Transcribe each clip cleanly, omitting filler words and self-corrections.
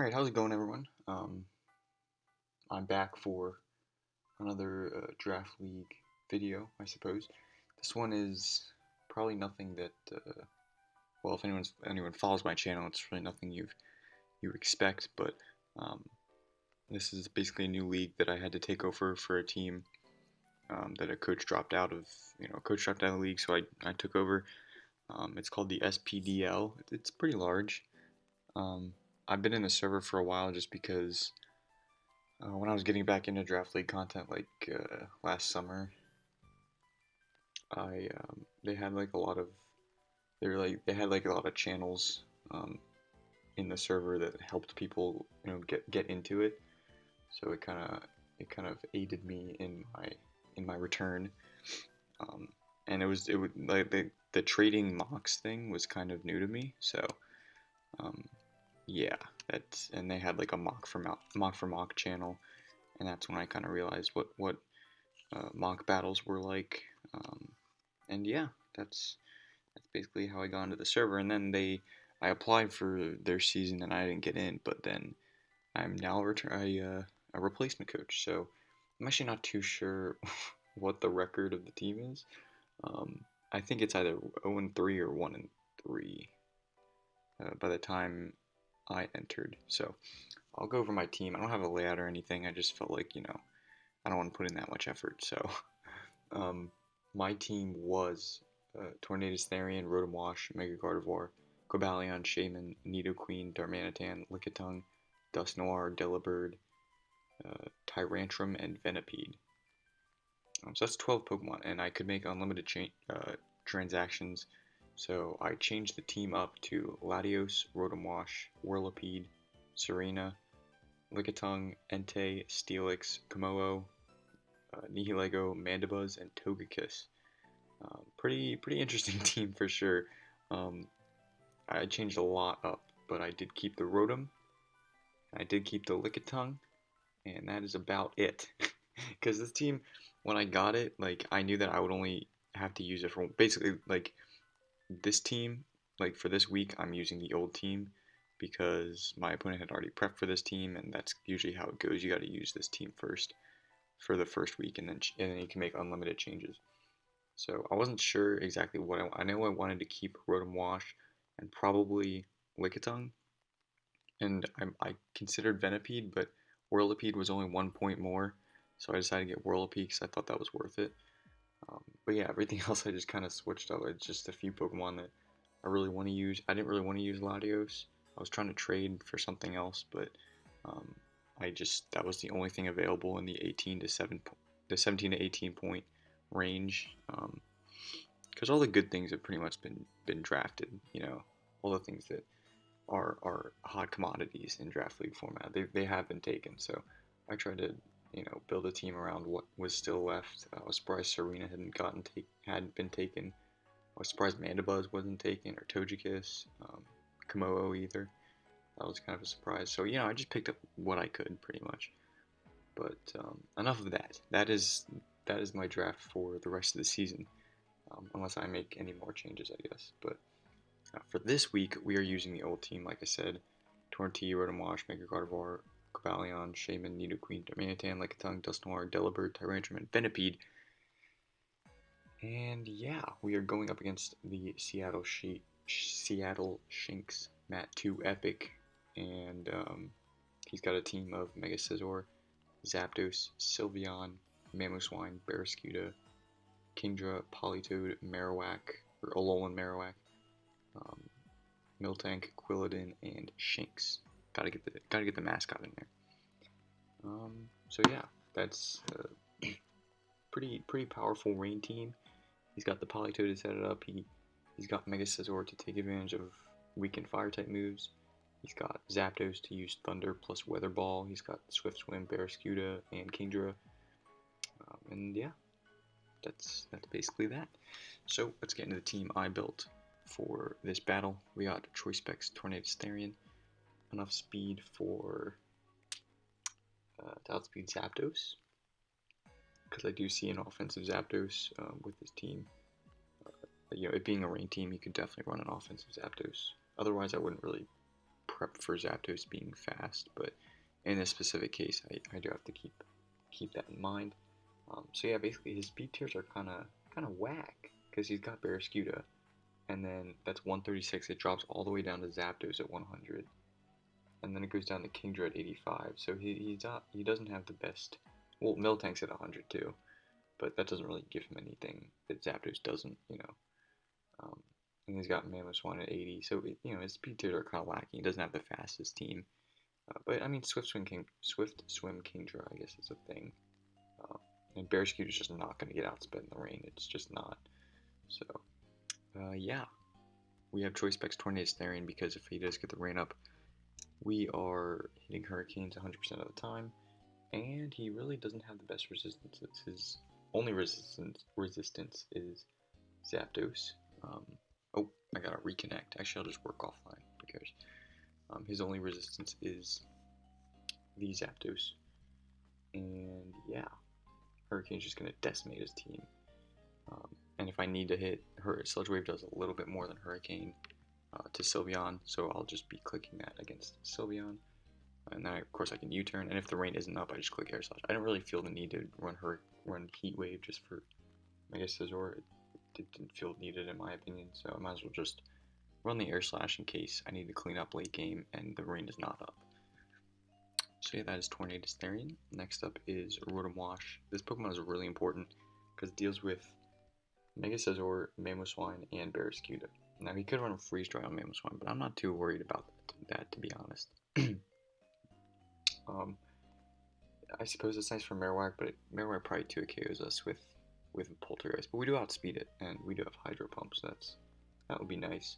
Alright, how's it going, everyone? I'm back for another draft league video, I suppose. This one is probably nothing that, well, if anyone follows my channel, it's really nothing you expect. But um, this is basically a new league that I had to take over for a team that a coach dropped out of. A coach dropped out of the league, so I took over. It's called the SPDL. It's pretty large. Um, I've been in the server for a while just because when I was getting back into draft league content like last summer, I they had like a lot of they had like a lot of channels in the server that helped people get into it. So it kind of aided me in my return. Um, and it would like the trading mocks thing was kind of new to me. So um, yeah, and they had like a mock for mock channel, and that's when I kind of realized what mock battles were like. Um, and yeah, that's basically how I got into the server. And then I applied for their season and I didn't get in, but then I'm now a replacement coach. So I'm actually not too sure what the record of the team is. I think it's either 0-3 or 1-3 by the time I entered. So I'll go over my team. I don't have a layout or anything. I just felt like I don't want to put in that much effort. So um, my team was Tornadus Therian, Rotom Wash, Mega Gardevoir, Cobalion, Shaman, Nidoqueen, Darmanitan, Lickitung, Dusknoir, Delibird, Tyrantrum, and Venipede. So that's 12 Pokemon, and I could make unlimited transactions. So I changed the team up to Latios, Rotom Wash, Whirlipede, Serena, Lickitung, Entei, Steelix, Komodo, Nihilego, Mandibuzz, and Togekiss. Pretty interesting team for sure. Um, I changed a lot up, but I did keep the Rotom, I did keep the Lickitung, and that is about it. Because this team, when I got it, like I knew that I would only have to use it for basically like this team. Like for this week, I'm using the old team because my opponent had already prepped for this team, and that's usually how it goes. You got to use this team first for the first week, and then you can make unlimited changes. So I wasn't sure exactly what I know. I wanted to keep Rotom Wash and probably Lickitung, and I considered Venipede, but Whirlipede was only 1 point more, so I decided to get Whirlipede because I thought that was worth it. But yeah, everything else I just kind of switched up. It's just a few Pokemon that I really want to use. I didn't really want to use Latios. I was trying to trade for something else, but um, that was the only thing available in the 17 to 18 point range. Because all the good things have pretty much been drafted. All the things that are hot commodities in draft league format. They have been taken. So I tried to build a team around what was still left. I was surprised Serena hadn't been taken. I was surprised Mandibuzz wasn't taken, or Togekiss, Komodo either. That was kind of a surprise. So I just picked up what I could pretty much. But enough of that. That is my draft for the rest of the season, unless I make any more changes, I guess. But for this week, we are using the old team, like I said. Tornti, Rotom Mega Gardevoir, Cobalion, Shaman, Nidoqueen, Darmanitan, Lickitung, Dusknoir, Delibird, Tyrantrum, and Venipede. And yeah, we are going up against the Seattle Shinx, Matt 2 Epic, and he's got a team of Mega Scizor, Zapdos, Sylveon, Mamoswine, Barraskewda, Kingdra, Politoed, Marowak, or Alolan Marowak, um, Miltank, Quilladin, and Shinx. Gotta get the mascot in there. So yeah, that's a pretty powerful rain team. He's got the Politoed to set it up. He's got Mega Scizor to take advantage of weakened fire type moves. He's got Zapdos to use Thunder plus Weather Ball. He's got Swift Swim, Barraskewda, and Kingdra. And yeah, that's basically that. So let's get into the team I built for this battle. We got Choice Specs, Tornadus Therian, enough speed for to outspeed Zapdos, because I do see an offensive Zapdos with this team. It being a rain team, you could definitely run an offensive Zapdos. Otherwise, I wouldn't really prep for Zapdos being fast, but in this specific case, I do have to keep that in mind. So yeah, basically his speed tiers are kind of whack because he's got Barraskewda, and then that's 136. It drops all the way down to Zapdos at 100, and then it goes down to Kingdra at 85. So he doesn't have the best. Well, Miltank's at 100 too, but that doesn't really give him anything that Zapdos doesn't, you know. And he's got Mamoswine at 80, so his speed tiers are kind of lacking. He doesn't have the fastest team, but I mean Swift Swim Kingdra, I guess is a thing. And Barraskewda is just not going to get outsped in the rain. It's just not. So, yeah. We have Choice Specs Tornadus Therian because if he does get the rain up, we are hitting Hurricanes 100% of the time. And he really doesn't have the best resistance. His only resistance is Zapdos. Oh, I gotta reconnect. Actually, I'll just work offline because his only resistance is the Zapdos. And yeah. Hurricane's just going to decimate his team. And if I need to hit her, Sludge Wave does a little bit more than Hurricane to Sylveon, so I'll just be clicking that against Sylveon. And then, of course, I can U-turn, and if the rain isn't up, I just click Air Slash. I don't really feel the need to run Heat Wave just for Mega Scizor. It didn't feel needed in my opinion, so I might as well just run the Air Slash in case I need to clean up late game and the rain is not up. So yeah, that is Tornadus Therian. Next up is Rotom Wash. This Pokemon is really important because it deals with Mega Scizor, Mamoswine, and Barraskewda. Now he could run a Freeze Dry on Mamoswine, but I'm not too worried about that to be honest. I suppose it's nice for Marowak, but Marowak probably 2 KOs us with Poltergeist. But we do outspeed it, and we do have Hydro Pump, so that would be nice.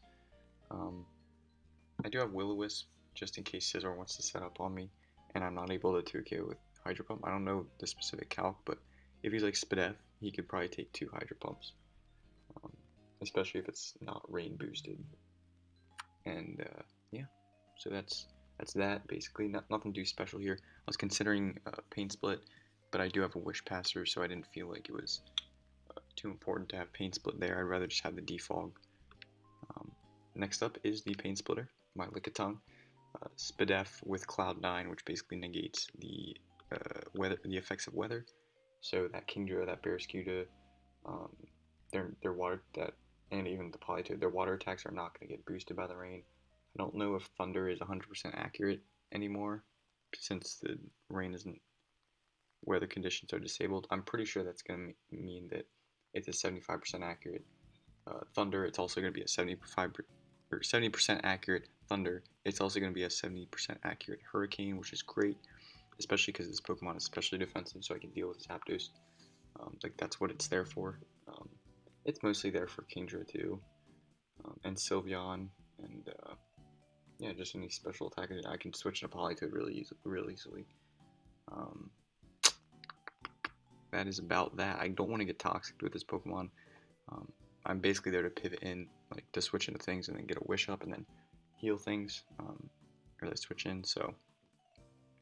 I do have Will-O-Wisp just in case Scizor wants to set up on me, and I'm not able to 2KO with Hydro Pump. I don't know the specific calc, but if he's like SPDL, he could probably take 2 Hydro Pumps, especially if it's not rain boosted. And yeah, so that's that basically. Nothing too special here. I was considering Pain Split, but I do have a Wish Passer, so I didn't feel like it was too important to have Pain Split there. I'd rather just have the Defog. Next up is the Pain Splitter, my Lickitung. SPDF with Cloud9, which basically negates the effects of weather. So that Kingdra, that Barraskewda, their water and even the Politoed, their water attacks are not going to get boosted by the rain. I don't know if Thunder is 100% accurate anymore, since the rain isn't, weather conditions are disabled. I'm pretty sure that's going to mean that it's a 75% accurate Thunder. It's also going to be a 70% accurate Thunder. It's also going to be a 70% accurate Hurricane, which is great, especially because this Pokemon is specially defensive, so I can deal with Zapdos. Like that's what it's there for. It's mostly there for Kingdra too, and Sylveon, and yeah, just any special attack. I can switch to Politoed really easily. That is about that. I don't want to get toxic with this Pokemon. I'm basically there to pivot in, like to switch into things and then get a Wish up and then heal things, or they switch in. So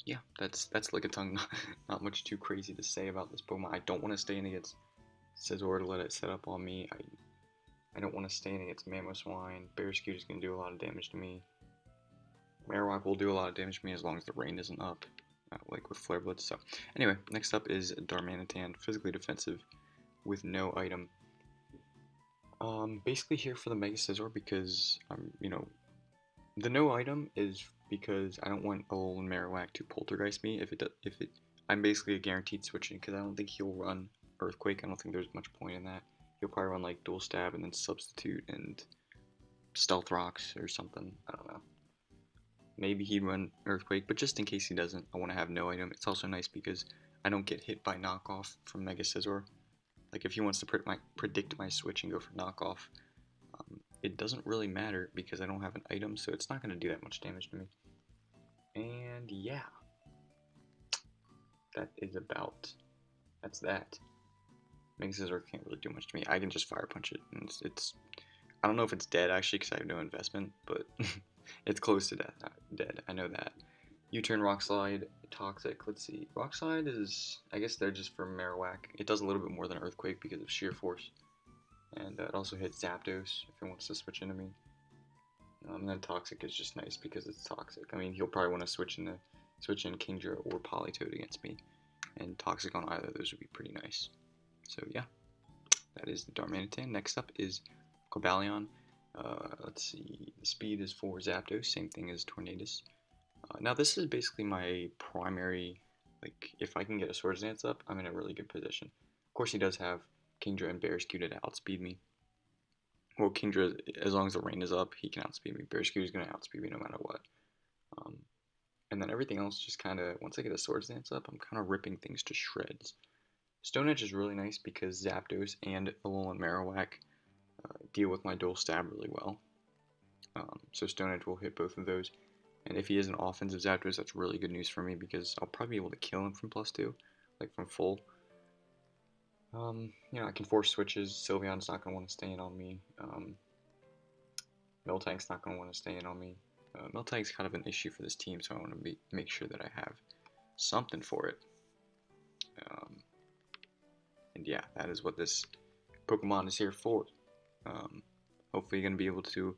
yeah, that's Lickitung. Not much too crazy to say about this Pokemon. I don't want to stay in against Scizor to let it set up on me. I don't want to stay in against Mamoswine. Barraskewda is going to do a lot of damage to me. Marowak will do a lot of damage to me as long as the rain isn't up, like with Flare Blitz. So anyway, next up is Darmanitan, physically defensive with no item. Basically here for the Mega Scizor because the no item is because I don't want Alolan Marowak to Poltergeist me. I'm basically a guaranteed switching because I don't think he'll run Earthquake. I don't think there's much point in that. He'll probably run like Dual Stab and then Substitute and Stealth Rocks or something. I don't know. Maybe he'd run Earthquake, but just in case he doesn't, I want to have no item. It's also nice because I don't get hit by knockoff from Mega Scizor. Like if he wants to predict my switch and go for knockoff, it doesn't really matter because I don't have an item, so it's not going to do that much damage to me. And yeah, that's that. Mega Scizor can't really do much to me. I can just Fire Punch it, and it's I don't know if it's dead actually because I have no investment, but it's close to dead. I know that. U-turn, Rock Slide, Toxic. Let's see. Rock Slide is, I guess they're just for Marowak. It does a little bit more than Earthquake because of sheer force. And it also hits Zapdos if it wants to switch into me. And then Toxic is just nice because it's Toxic. I mean, he'll probably want to switch in Kingdra or Politoed against me, and Toxic on either of those would be pretty nice. So yeah, that is the Darmanitan. Next up is Cobalion. Let's see, the speed is for Zapdos, same thing as Tornadus. Now this is basically my primary, like, if I can get a Swords Dance up, I'm in a really good position. Of course he does have Kingdra and Berescuda to outspeed me. Well, Kingdra, as long as the rain is up, he can outspeed me. Berescuda is going to outspeed me no matter what. And then everything else just kind of, once I get a Swords Dance up, I'm kind of ripping things to shreds. Stone Edge is really nice because Zapdos and Alolan Marowak deal with my Dual Stab really well. So Stone Edge will hit both of those. And if he is an offensive Zapdos, that's really good news for me because I'll probably be able to kill him from +2, like from full. I can force switches. Sylveon's not going to want to stay in on me. Miltank's not going to want to stay in on me. Miltank's kind of an issue for this team, so I want to make sure that I have something for it. And yeah, that is what this Pokemon is here for. Hopefully you're going to be able to,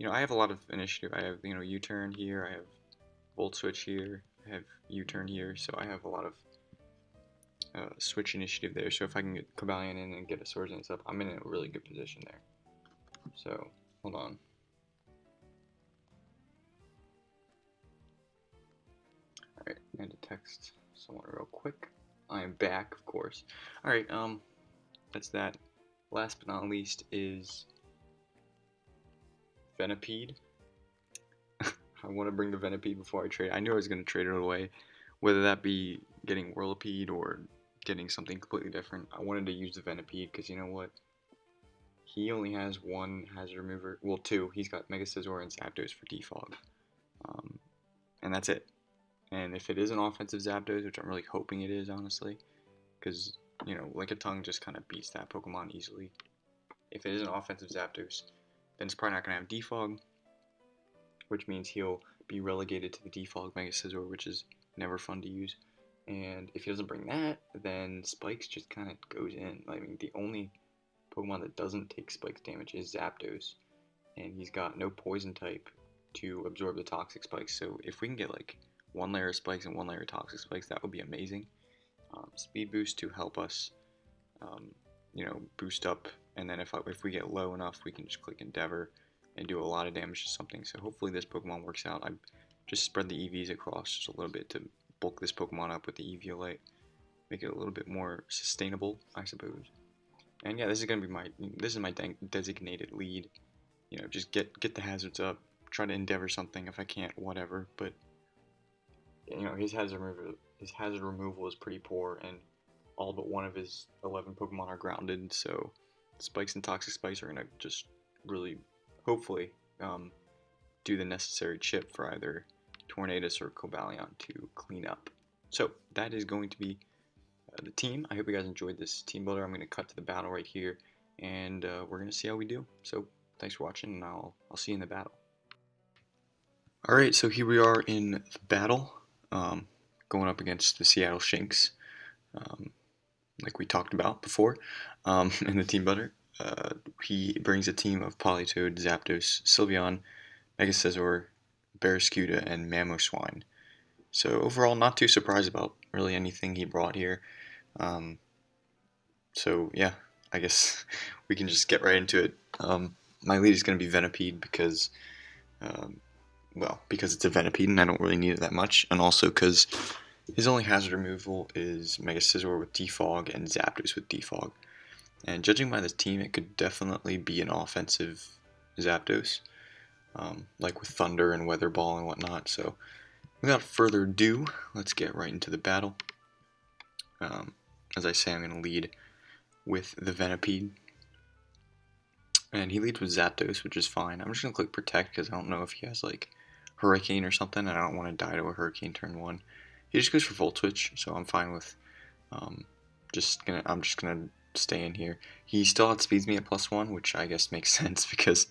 I have a lot of initiative. I have, U-turn here, I have Volt Switch here, I have U-turn here, so I have a lot of switch initiative there. So if I can get Cobalion in and get a Swords Dance up, I'm in a really good position there. So, hold on. Alright, I had to text someone real quick. I am back, of course. Alright, that's that. Last but not least is Venipede. I want to bring the Venipede before I trade. I knew I was going to trade it away, whether that be getting Whirlipede or getting something completely different. I wanted to use the Venipede because you know what? He only has one hazard remover. Well, two. He's got Mega Scizor and Zapdos for defog. And that's it. And if it is an offensive Zapdos, which I'm really hoping it is, honestly, because, Lickitung just kind of beats that Pokemon easily. If it is an offensive Zapdos, then it's probably not going to have defog, which means he'll be relegated to the defog Mega Scizor, which is never fun to use. And if he doesn't bring that, then Spikes just kind of goes in. I mean, the only Pokemon that doesn't take Spikes damage is Zapdos, and he's got no Poison type to absorb the Toxic Spikes. So if we can get like one layer of Spikes and one layer of Toxic Spikes, that would be amazing. Speed boost to help us, boost up, and then if we get low enough, we can just click Endeavor and do a lot of damage to something. So hopefully this Pokemon works out. I just spread the EVs across just a little bit to bulk this Pokemon up with the Eviolite, make it a little bit more sustainable, I suppose. And yeah, this is gonna be my designated lead. Just get the hazards up, try to Endeavor something. If I can't, whatever. But his hazard removal is pretty poor, and all but one of his 11 Pokemon are grounded. So Spikes and Toxic Spikes are gonna just really, hopefully, do the necessary chip for either Tornadus or Cobalion to clean up. So that is going to be the team. I hope you guys enjoyed this team builder. I'm going to cut to the battle right here, and we're going to see how we do. So thanks for watching, and I'll see you in the battle. Alright, so here we are in the battle, going up against the Seattle Shinx, like we talked about before in the team builder. He brings a team of Politoed, Zapdos, Sylveon, Mega Scizor, Berescuda, and Mamoswine. So overall, not too surprised about really anything he brought here. So yeah, I guess we can just get right into it. My lead is going to be Venipede because, because it's a Venipede and I don't really need it that much, and also because his only hazard removal is Mega Scizor with Defog and Zapdos with Defog. And judging by this team, it could definitely be an offensive Zapdos, like with Thunder and Weather Ball and whatnot. So without further ado, let's get right into the battle. As I say, I'm going to lead with the Venipede. And he leads with Zapdos, which is fine. I'm just going to click Protect because I don't know if he has like Hurricane or something, and I don't want to die to a Hurricane turn 1. He just goes for Volt Switch, so I'm fine with I'm just gonna stay in here. He still outspeeds me at +1, which I guess makes sense because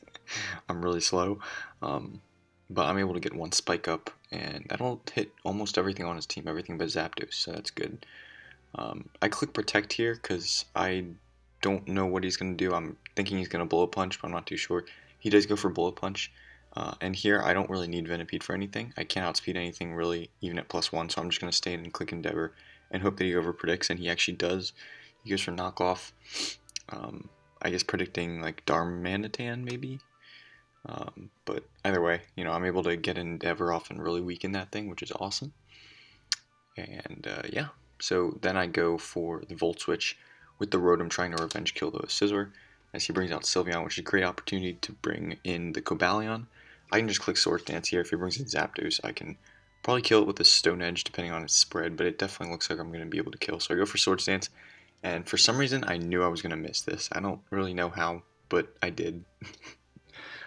I'm really slow. But I'm able to get one Spike up, and that'll hit almost everything on his team, everything but Zapdos, so that's good. I click Protect here because I don't know what he's going to do. I'm thinking he's going to Bullet Punch, but I'm not too sure. He does go for Bullet Punch. And here I don't really need Venipede for anything. I can't outspeed anything really, even at +1, so I'm just going to stay in and click Endeavor and hope that he overpredicts, and he actually does. He goes for knockoff. I guess predicting like Darmanitan maybe. But either way, I'm able to get an Endeavor off and really weaken that thing, which is awesome. And yeah, so then I go for the Volt Switch with the Rotom trying to revenge kill the Scizor as he brings out Sylveon, which is a great opportunity to bring in the Cobalion. I can just click Swords Dance here. If he brings in Zapdos, I can probably kill it with a Stone Edge depending on its spread, but it definitely looks like I'm going to be able to kill. So I go for Swords Dance, and for some reason I knew I was going to miss this. I don't really know how, but I did.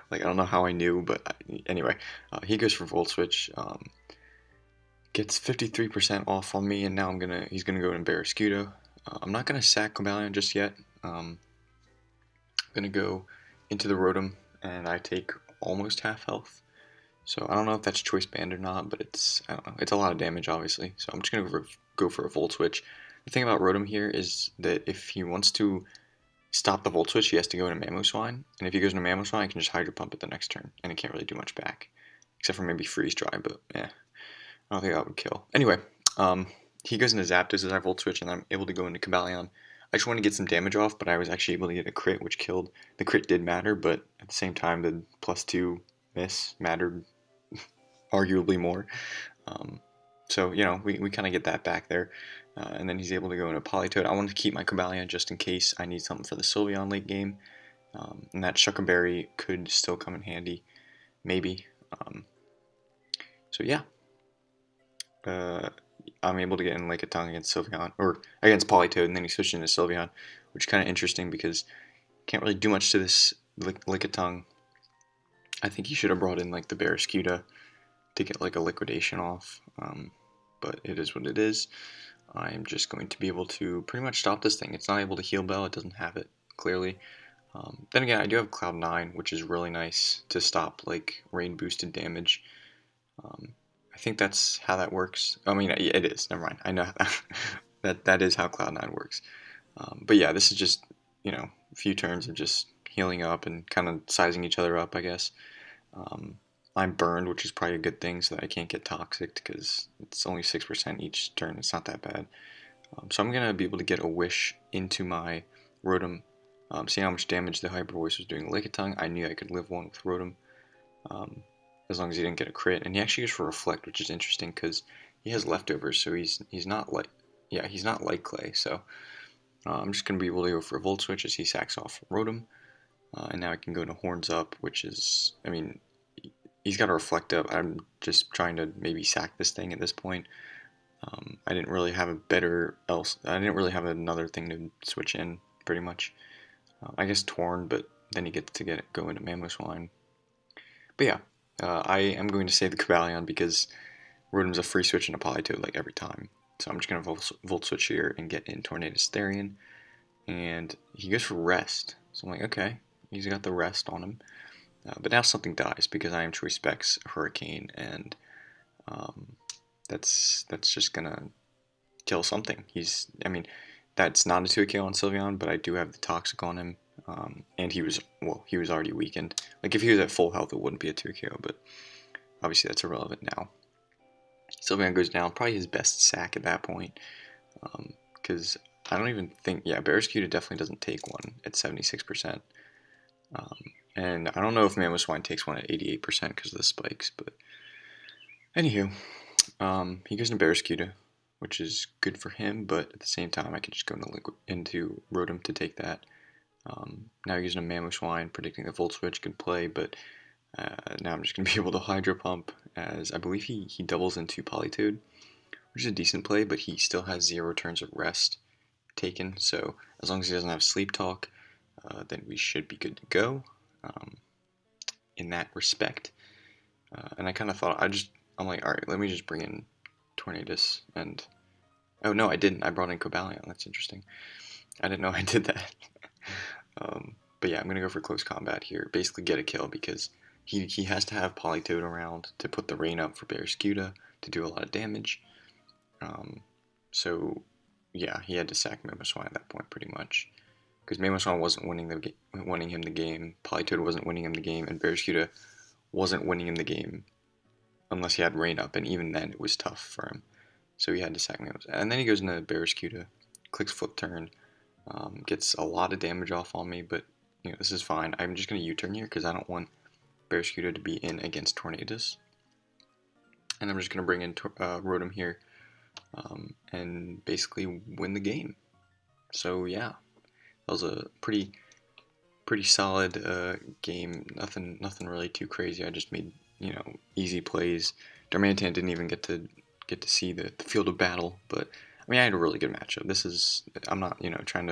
Like, I don't know how I knew, but anyway, he goes for Volt Switch. Gets 53% off on me, and now he's gonna go in Barraskewda. I'm not gonna sack Cobalion just yet. I'm gonna go into the Rotom, and I take almost half health. So I don't know if that's choice banned or not, but I don't know. It's a lot of damage, obviously. So I'm just gonna go for a Volt Switch. The thing about Rotom here is that if he wants to stop the Volt Switch, he has to go into Mamoswine, and if he goes into Mamoswine, I can just Hydro Pump it the next turn, and it can't really do much back, except for maybe Freeze Dry, but yeah. I don't think that would kill. Anyway, he goes into Zapdos as I Volt Switch, and I'm able to go into Cobalion. I just want to get some damage off, but I was actually able to get a crit, which killed. The crit did matter, but at the same time, the +2 miss mattered arguably more. So, we kind of get that back there. And then he's able to go into Politoed. I want to keep my Cobalion just in case I need something for the Sylveon late game. And that Shuckleberry could still come in handy, maybe. So yeah. I'm able to get in Lickitung against Sylveon, or against Politoed, and then he switched into Sylveon, which is kind of interesting because can't really do much to this Lickitung. I think he should have brought in like the Barraskewda to get like a liquidation off, but it is what it is. I'm just going to be able to pretty much stop this thing. It's not able to Heal Bell, it doesn't have it, clearly. Then again, I do have Cloud 9, which is really nice to stop like rain boosted damage. I think that's how that works. I mean, it is. Never mind. I know that is how Cloud9 works. But yeah, this is just a few turns of just healing up and kind of sizing each other up, I guess. I'm burned, which is probably a good thing, so that I can't get toxic because it's only 6% each turn. It's not that bad. So I'm gonna be able to get a wish into my Rotom. See how much damage the Hyper Voice was doing to Lickitung. I knew I could live one with Rotom. As long as he didn't get a crit, and he actually goes for Reflect, which is interesting because he has leftovers, so he's not like he's not like Clay. So I'm just gonna be able to go for a Volt Switch as he sacks off Rotom, and now I can go to Horns Up, which is he's got a Reflect Up. I'm just trying to maybe sack this thing at this point. I didn't really have I didn't really have another thing to switch in pretty much. I guess Torn, but then he gets to go into Mamoswine. But yeah. I am going to save the Cobalion because Rotom's a free switch into Politoed like every time. So I'm just going to Volt Switch here and get in Tornadus Therian. And he goes for Rest. So I'm like, okay, he's got the Rest on him. But now something dies because I am Choice Specs Hurricane, and that's just going to kill something. That's not a 2KO on Sylveon, but I do have the Toxic on him. And he was already weakened. Like, if he was at full health, it wouldn't be a 2KO, but obviously that's irrelevant now. Sylveon goes down, probably his best sack at that point, because I don't even think, Barraskewda definitely doesn't take one at 76%. And I don't know if Mamoswine takes one at 88% because of the spikes, but anywho, he goes into Barraskewda, which is good for him, but at the same time, I can just go into Rotom to take that. Now using a Mamoswine, predicting the Volt Switch, good play, but now I'm just going to be able to Hydro Pump, as I believe he doubles into Politoed, which is a decent play, but he still has 0 turns of rest taken, so as long as he doesn't have Sleep Talk, then we should be good to go in that respect. And I kind of thought, I'm like, alright, let me just bring in Tornadus, and oh no, I didn't, I brought in Cobalion, that's interesting. I didn't know I did that. But yeah, I'm going to go for close combat here. Basically get a kill because he has to have Politoed around to put the rain up for Barraskewda to do a lot of damage. So yeah, he had to sack Mamoswine at that point pretty much. Because Mamoswine wasn't winning him the game, Politoed wasn't winning him the game, and Barraskewda wasn't winning in the game unless he had rain up, and even then it was tough for him. So he had to sack me up. And then he goes into Barraskewda, clicks flip turn, gets a lot of damage off on me, but this is fine. I'm just going to U-turn here because I don't want Barraskewda to be in against Tornadus. And I'm just going to bring in Rotom here and basically win the game. So yeah, that was a pretty solid game. Nothing really too crazy. I just made easy plays. Darmanitan didn't even get to see the field of battle, but I mean I had a really good matchup. I'm not trying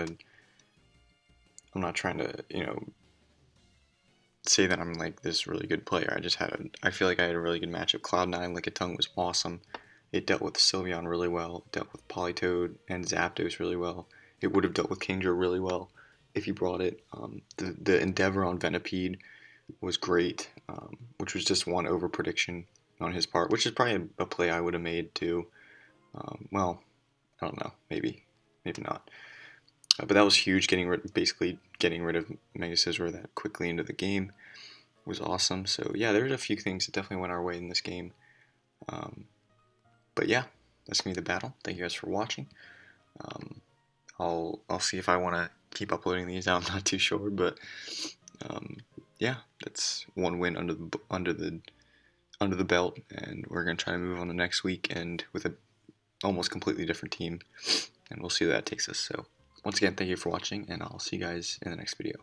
to say that I'm like this really good player. I feel like I had a really good matchup. Cloud9 Lickitung was awesome. It dealt with Sylveon really well. It dealt with Politoed and Zapdos really well. It would have dealt with Kingdra really well if you brought it. The Endeavor on Venipede was great, which was just one over prediction on his part, which is probably a play I would have made too. Well, I don't know, maybe not. But that was huge. Basically getting rid of Mega Scizor that quickly into the game was awesome. So yeah, there's a few things that definitely went our way in this game. But yeah, that's gonna be the battle. Thank you guys for watching. I'll see if I want to keep uploading these. I'm not too sure, but yeah, that's one win under the belt, and we're gonna try to move on to next week and with a almost completely different team, and we'll see where that takes us. So once again, thank you for watching, and I'll see you guys in the next video.